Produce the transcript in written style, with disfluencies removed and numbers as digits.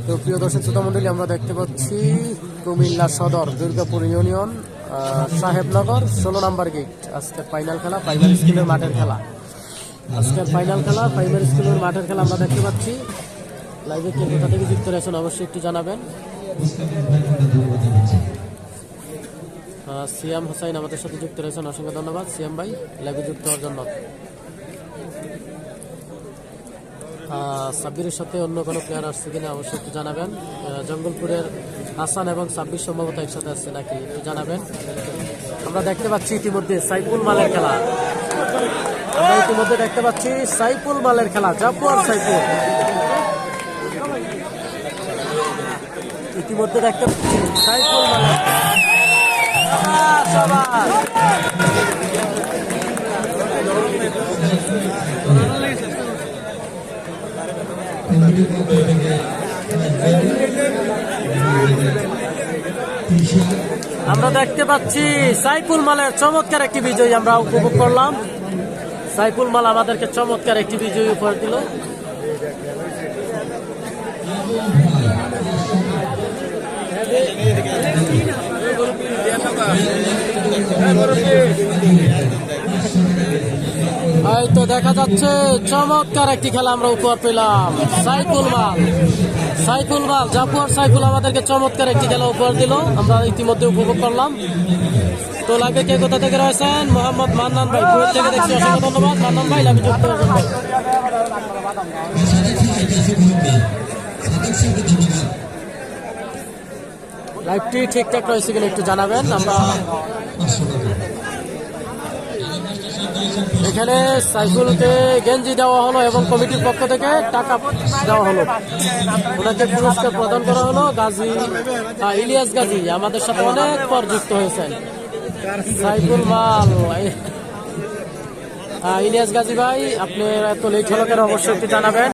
তো প্রিয় দর্শক শ্রোতা মন্ডলী, আমরা দেখতে পাচ্ছি কুমিল্লা সদর দুর্গাপুর ইউনিয়ন সাহেবনগর 16 নম্বর গেট। আজকের ফাইনাল খেলা প্রাইমারি স্কুলের মাঠের খেলা। আজকের ফাইনাল খেলা প্রাইমারি স্কুলের মাঠের খেলা আমরা দেখতে পাচ্ছি। লাইভে কে কোথা থেকে যুক্ত রয়েছেন অবশ্যই একটু জানাবেন। সিয়াম হোসাইন আমাদের সাথে যুক্ত রয়েছেন, অসংখ্য ধন্যবাদ সিয়াম ভাই লাইভে যুক্ত হওয়ার জন্য। সাব্বিরের সাথে অন্য কোনো প্লেয়ার আসছে কিনা অবশ্যই একটু জানাবেন। জঙ্গলপুরের হাসান এবং সাব্বির সম্ভবত একসাথে আসছে নাকি একটু জানাবেন। আমরা দেখতে পাচ্ছি ইতিমধ্যে সাইফুল মালের খেলা। আমরা ইতিমধ্যে দেখতে পাচ্ছি সাইফুল মালের খেলা, জাফর সাইফুল ইতিমধ্যে দেখতে পাচ্ছি সাইফুল মালের আমরা দেখতে পাচ্ছি সাইফুল মালের চমৎকার একটি বিজয়ী আমরা উপভোগ করলাম। সাইফুল মাল আমাদেরকে চমৎকার একটি বিজয়ী উপহার দিল। এই তো দেখা যাচ্ছে চমৎকার একটি খেলা আমরা উপহার পেলাম। সাইফুল মাল জাফর সাইফুল আমাদেরকে চমৎকার একটি খেলা উপহার দিল, আমরা ইতিমধ্যে উপভোগ করলাম। তো লাইভে কে কোথা থেকে রয়েছেন? মোহাম্মদ মান্নান ভাই কুয়েত থেকে দেখছি, অসংখ্য ধন্যবাদ মান্নান ভাই লাইভে যুক্ত হওয়ার জন্য। লাইভটি ঠিকঠাক রয়েছে কিনা একটু জানাবেন। আমরা এখানে সাইফুলকে গেঞ্জি দেওয়া হলো এবং কমিটির পক্ষ থেকে টাকা দেওয়া হলো, ওনাকে পুরস্কার প্রদান করা হলো। গাজী ইলিয়াস গাজী আমাদের সাথে অনেক পর যুক্ত হয়েছেন। সাইফুল মাল ইলিয়াস গাজী ভাই, আপনি এত লেট হলো কেন অবশ্যই একটু জানাবেন।